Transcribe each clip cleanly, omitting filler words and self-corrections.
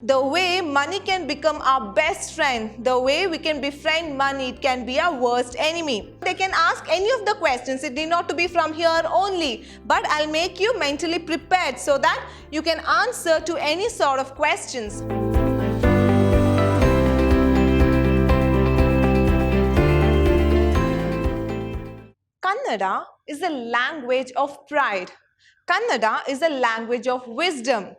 The way money can become our best friend, the way we can befriend money, it can be our worst enemy. They can ask any of the questions, it need not to be from here only, but I'll make you mentally prepared so that you can answer to any sort of questions. Kannada is a language of pride. Kannada is a language of wisdom.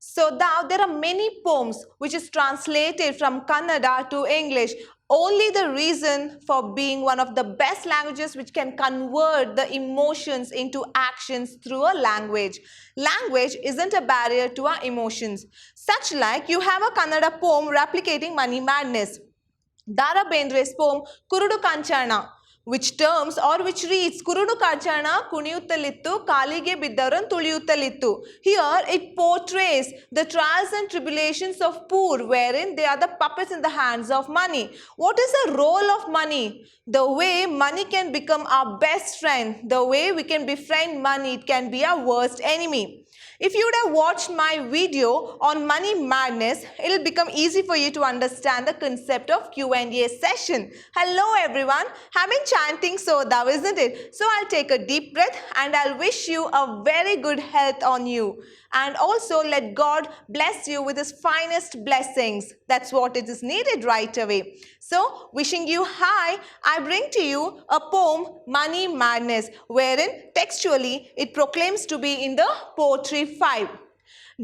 So now there are many poems which is translated from Kannada to English. Only the reason for being one of the best languages which can convert the emotions into actions through a language. Language isn't a barrier to our emotions. Such like you have a Kannada poem replicating money madness. Dara Bendre's poem Kurudu Kanchana, which terms or which reads Kurudu Kanchana kuniyuttalittu kalige biddaran tuliyuttalittu. Here it portrays the trials and tribulations of poor, wherein they are the puppets in the hands of money. What is the role of money? The way money can become our best friend, the way we can befriend money, it can be our worst enemy. If you would have watched my video on money madness, it will become easy for you to understand the concept of Q&A session. Hello everyone, have been chanting Sodha, isn't it? So I'll take a deep breath and I'll wish you a very good health on you. And also let God bless you with His finest blessings. That's what it is needed right away. So wishing you hi, I bring to you a poem, Money Madness, wherein textually it proclaims to be in the Poetry 5.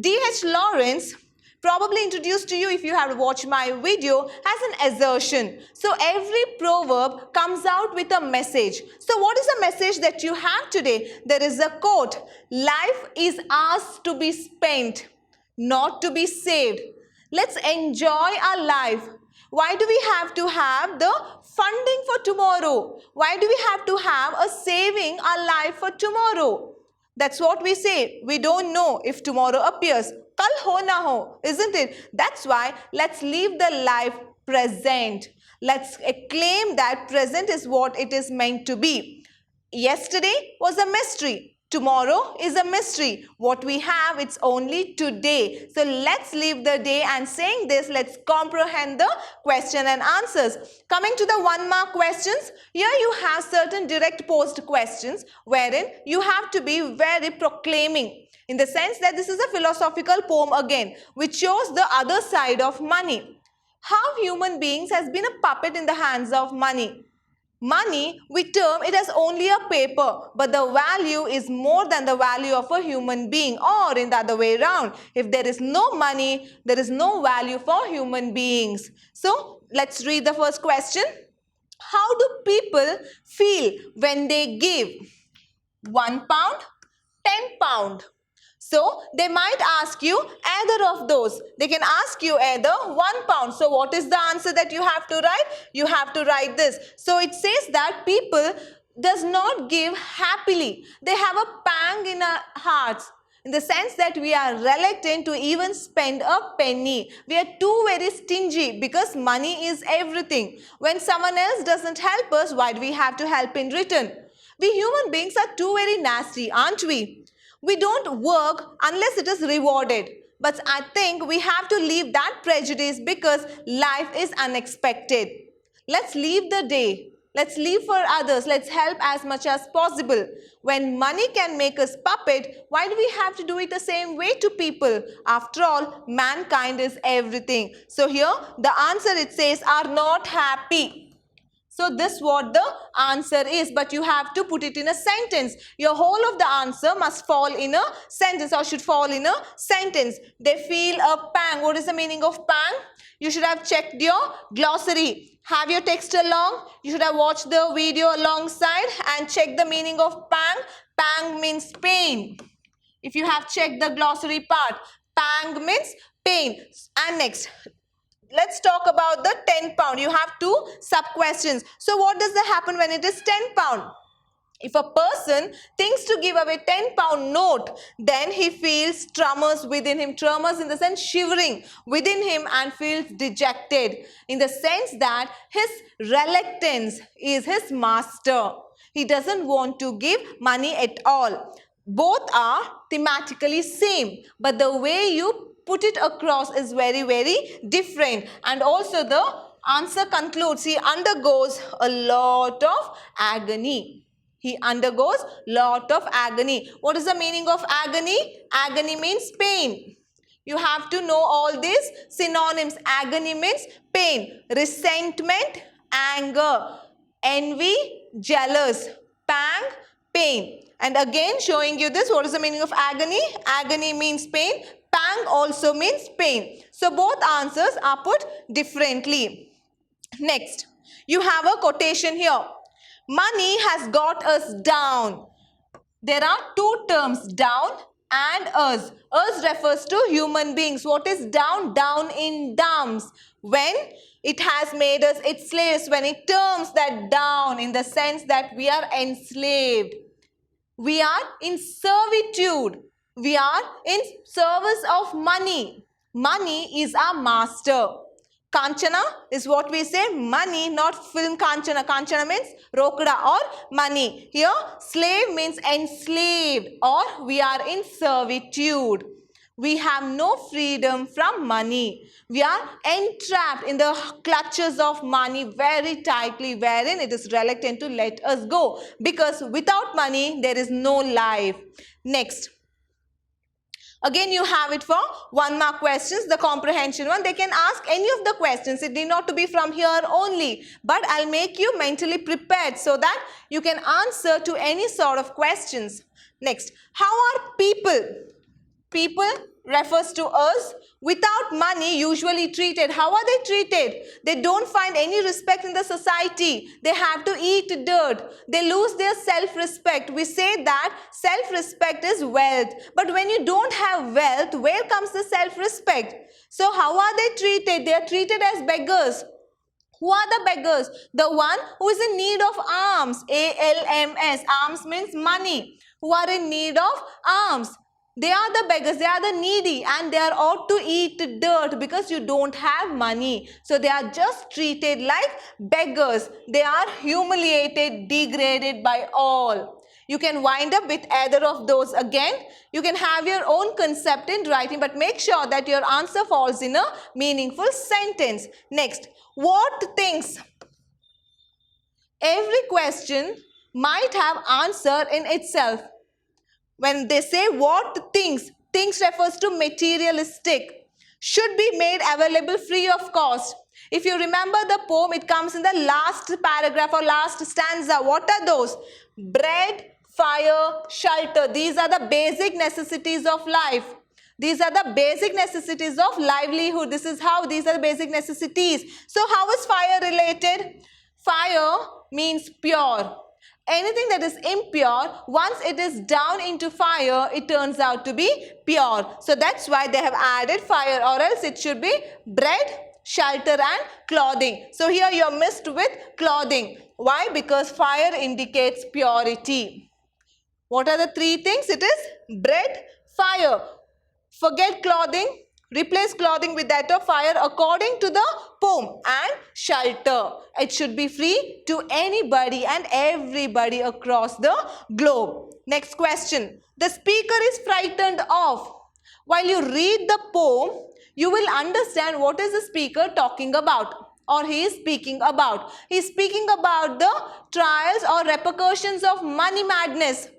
D.H. Lawrence, probably introduced to you if you have watched my video, has an assertion. So every proverb comes out with a message. So what is the message that you have today? There is a quote, life is ours to be spent, not to be saved. Let's enjoy our life. Why do we have to have the funding for tomorrow? Why do we have to have a saving our life for tomorrow? That's what we say. We don't know if tomorrow appears. Kal ho na ho, isn't it? That's why let's live the life present. Let's claim that present is what it is meant to be. Yesterday was a mystery. Tomorrow is a mystery. What we have, it's only today. So let's live the day, and saying this, let's comprehend the question and answers. Coming to the 1 mark questions, here you have certain direct post questions wherein you have to be very proclaiming, in the sense that this is a philosophical poem again, which shows the other side of money. How human beings has been a puppet in the hands of money. Money, we term it as only a paper, but the value is more than the value of a human being, or in the other way around. If there is no money, there is no value for human beings. So, let's read the first question. How do people feel when they give? 1 pound, 10 pound. So, they might ask you either of those. They can ask you either 1 pound. So, what is the answer that you have to write? You have to write this. So, it says that people does not give happily. They have a pang in our hearts, in the sense that we are reluctant to even spend a penny. We are too very stingy because money is everything. When someone else doesn't help us, why do we have to help in return? We human beings are too very nasty, aren't we? We don't work unless it is rewarded. But I think we have to leave that prejudice because life is unexpected. Let's leave the day. Let's live for others. Let's help as much as possible. When money can make us puppet, why do we have to do it the same way to people? After all, mankind is everything. So here the answer, it says, are not happy. So this what the answer is, but you have to put it in a sentence. Your whole of the answer must fall in a sentence, or should fall in a sentence. They feel a pang. What is the meaning of pang? You should have checked your glossary. Have your text along. You should have watched the video alongside and checked the meaning of pang. Pang means pain. If you have checked the glossary part, pang means pain. And next, let's talk about the 10 pound. You have 2 sub-questions. So what does that happen when it is 10 pound? If a person thinks to give away 10 pound note, then he feels tremors within him. Tremors in the sense shivering within him, and feels dejected, in the sense that his reluctance is his master. He doesn't want to give money at all. Both are thematically same, but the way you put it across is very, very different. And also the answer concludes, he undergoes a lot of agony. He undergoes lot of agony. What is the meaning of agony? Agony means pain. You have to know all these synonyms. Agony means pain. Resentment, anger, envy, jealous, pang, pain. And again showing you this, what is the meaning of agony? Agony means pain. Pang also means pain. So both answers are put differently. Next, you have a quotation here. Money has got us down. There are two terms, down and us. Us refers to human beings. What is down? Down in dumps. When it has made us its slaves, when it terms that down in the sense that we are enslaved. We are in servitude. We are in service of money. Money is our master. Kanchana is what we say, money, not film Kanchana. Kanchana means rokda or money. Here, slave means enslaved or we are in servitude. We have no freedom from money. We are entrapped in the clutches of money very tightly, wherein it is reluctant to let us go. Because without money, there is no life. Next. Again, you have it for 1 mark questions, the comprehension one. They can ask any of the questions. It need not to be from here only. But I'll make you mentally prepared so that you can answer to any sort of questions. Next, how are people? People refers to us without money usually treated. How are they treated? They don't find any respect in the society. They have to eat dirt. They lose their self-respect. We say that self-respect is wealth. But when you don't have wealth, where comes the self-respect? So how are they treated? They are treated as beggars. Who are the beggars? The one who is in need of alms. A-L-M-S. Alms means money. Who are in need of alms. They are the beggars, they are the needy, and they are ought to eat dirt because you don't have money. So they are just treated like beggars. They are humiliated, degraded by all. You can wind up with either of those again. You can have your own concept in writing, but make sure that your answer falls in a meaningful sentence. Next, what things? Every question might have answer in itself. When they say what things, things refers to materialistic, should be made available free of cost. If you remember the poem, it comes in the last paragraph or last stanza. What are those? Bread, fire, shelter. These are the basic necessities of life. These are the basic necessities of livelihood. This is how these are the basic necessities. So how is fire related? Fire means pure. Anything that is impure, once it is down into fire, it turns out to be pure. So that's why they have added fire, or else it should be bread, shelter and clothing. So here you are missed with clothing. Why? Because fire indicates purity. What are the three things? It is bread, fire. Forget clothing. Replace clothing with that of fire according to the poem, and shelter. It should be free to anybody and everybody across the globe. Next question. The speaker is frightened of. While you read the poem, you will understand what is the speaker talking about, or he is speaking about. He is speaking about the trials or repercussions of money madness.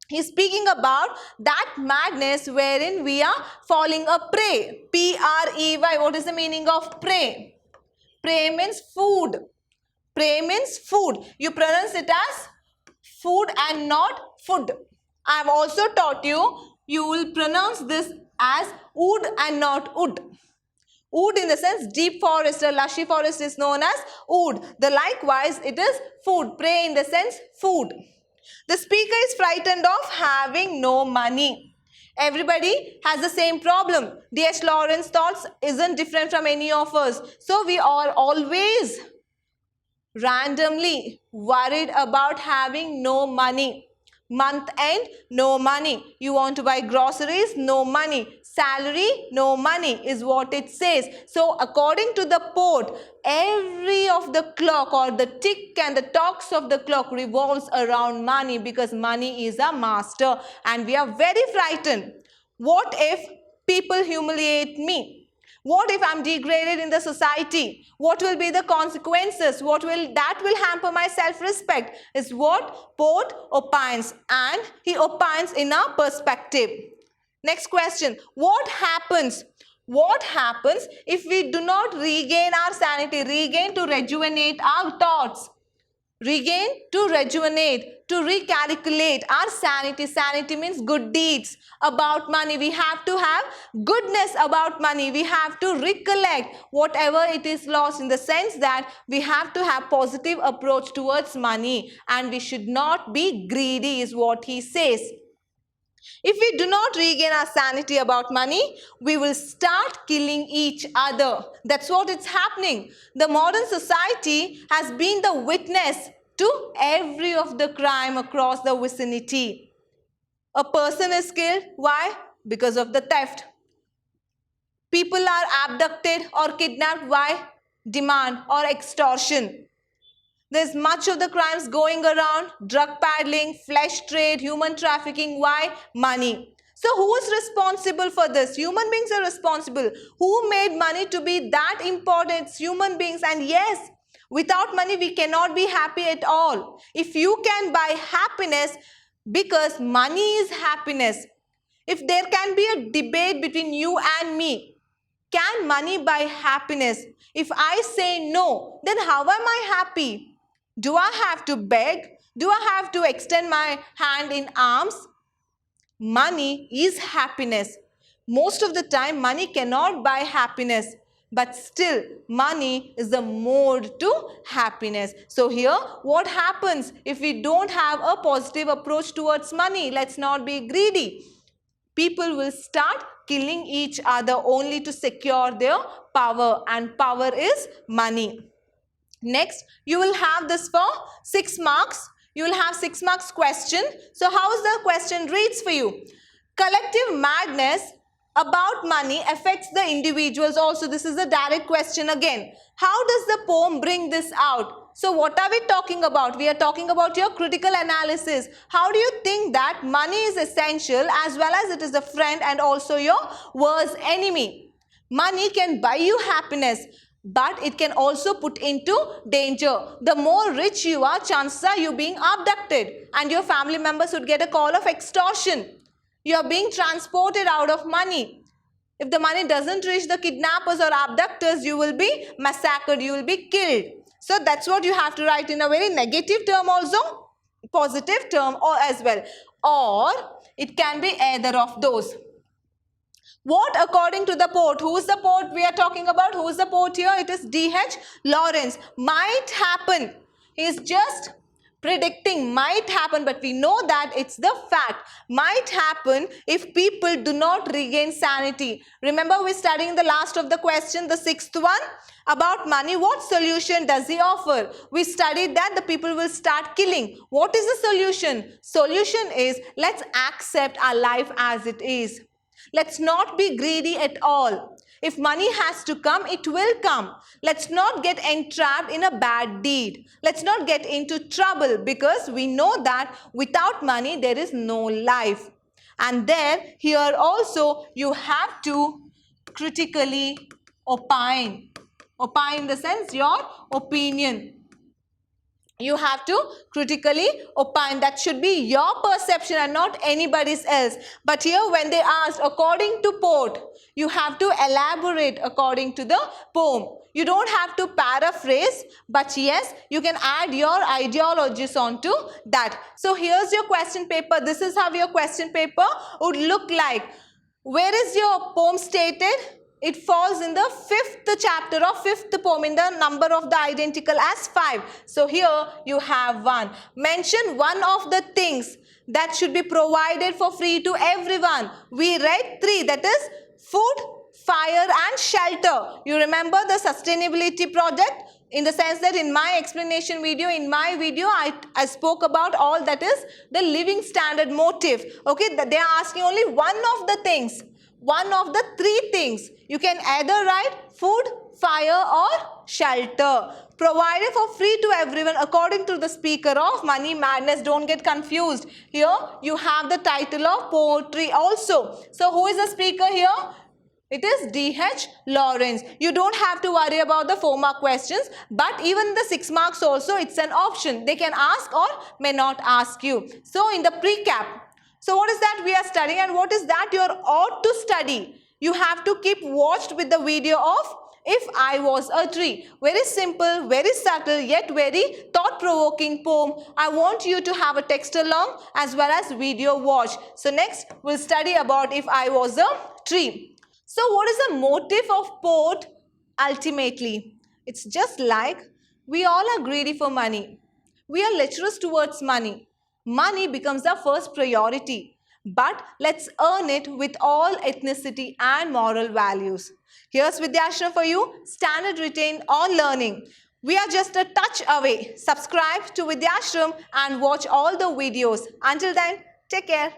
He is speaking about that madness wherein we are falling a prey. P-R-E-Y. What is the meaning of prey? Prey means food. Prey means food. You pronounce it as food and not food. I have also taught you, you will pronounce this as wood and not wood. Wood in the sense deep forest or lushy forest is known as wood. The likewise it is food. Prey in the sense food. The speaker is frightened of having no money. Everybody has the same problem. D.H. Lawrence's thoughts isn't different from any of us. So we are always randomly worried about having no money. Month end, no money. You want to buy groceries, no money. Salary, no money is what it says. So according to the poet, every of the clock or the tick and the tocks of the clock revolves around money, because money is a master and we are very frightened. What if People humiliate me. What if I'm degraded in the society? What will be the consequences? That will hamper my self-respect is what Poet opines, and he opines in a perspective. Next question, what happens? What happens if we do not regain our sanity, regain to rejuvenate our thoughts? Regain to rejuvenate, to recalculate our sanity. Sanity means good deeds about money. We have to have goodness about money. We have to recollect whatever it is lost, in the sense that we have to have positive approach towards money, and we should not be greedy is what he says. If we do not regain our sanity about money, we will start killing each other. That's what is happening. The modern society has been the witness to every of the crime across the vicinity. A person is killed. Why? Because of the theft. People are abducted or kidnapped. Why? Demand or extortion. There's much of the crimes going around, drug peddling, flesh trade, human trafficking. Why? Money. So who is responsible for this? Human beings are responsible. Who made money to be that important? It's human beings. And yes, without money we cannot be happy at all. If you can buy happiness, because money is happiness. If there can be a debate between you and me, can money buy happiness? If I say no, then how am I happy? Do I have to beg? Do I have to extend my hand in arms? Money is happiness. Most of the time, money cannot buy happiness. But still, money is the mode to happiness. So here, what happens if we don't have a positive approach towards money? Let's not be greedy. People will start killing each other only to secure their power, and power is money. Next, you will have this for 6 marks. You will have 6 marks question. So how is the question reads for you? Collective madness about money affects the individuals also. This is a direct question again. How does the poem bring this out? So what are we talking about? We are talking about your critical analysis. How do you think that money is essential as well as it is a friend and also your worst enemy? Money can buy you happiness, but it can also put into danger. The more rich you are, chances are you being abducted, and your family members would get a call of extortion. You are being transported out of money. If the money doesn't reach the kidnappers or abductors, you will be massacred, you will be killed. So that's what you have to write in a very negative term also, positive term or as well. Or it can be either of those. What according to the poet? Who is the poet we are talking about? Who is the poet here? It is D.H. Lawrence. Might happen. He is just predicting might happen, but we know that it's the fact. Might happen if people do not regain sanity. Remember, we're studying the last of the question, the 6th one, about money. What solution does he offer? We studied that the people will start killing. What is the solution? Solution is, let's accept our life as it is. Let's not be greedy at all. If money has to come, it will come. Let's not get entrapped in a bad deed. Let's not get into trouble, because we know that without money there is no life. And then here also you have to critically opine. Opine in the sense your opinion. You have to critically opine. That should be your perception and not anybody's else. But here when they asked according to poet, you have to elaborate according to the poem. You don't have to paraphrase, but yes, you can add your ideologies onto that. So here's your question paper. This is how your question paper would look like. Where is your poem stated? It falls in the 5th chapter or 5th poem in the number of the identical as 5. So here you have 1. Mention one of the things that should be provided for free to everyone. We read 3, that is food, fire and shelter. You remember the sustainability project? In the sense that in my explanation video, I spoke about all that is the living standard motive. Okay, they are asking only one of the things. One of the 3 things. You can either write food, fire or shelter. Provided for free to everyone according to the speaker of Money Madness. Don't get confused. Here you have the title of poetry also. So who is the speaker here? It is D.H. Lawrence. You don't have to worry about the 4-mark questions, but even the 6 marks also, it's an option. They can ask or may not ask you. So in the pre-cap, so what is that we are studying and what is that you ought to study? You have to keep watched with the video of If I Was a Tree. Very simple, very subtle, yet very thought-provoking poem. I want you to have a text along as well as video watch. So next, we'll study about If I Was a Tree. So what is the motive of poet ultimately? It's just like we all are greedy for money. We are lecherous towards money. Money becomes our first priority. But let's earn it with all ethnicity and moral values. Here's Vidyashram for you, standard retained on learning. We are just a touch away. Subscribe to Vidyashram and watch all the videos. Until then, take care.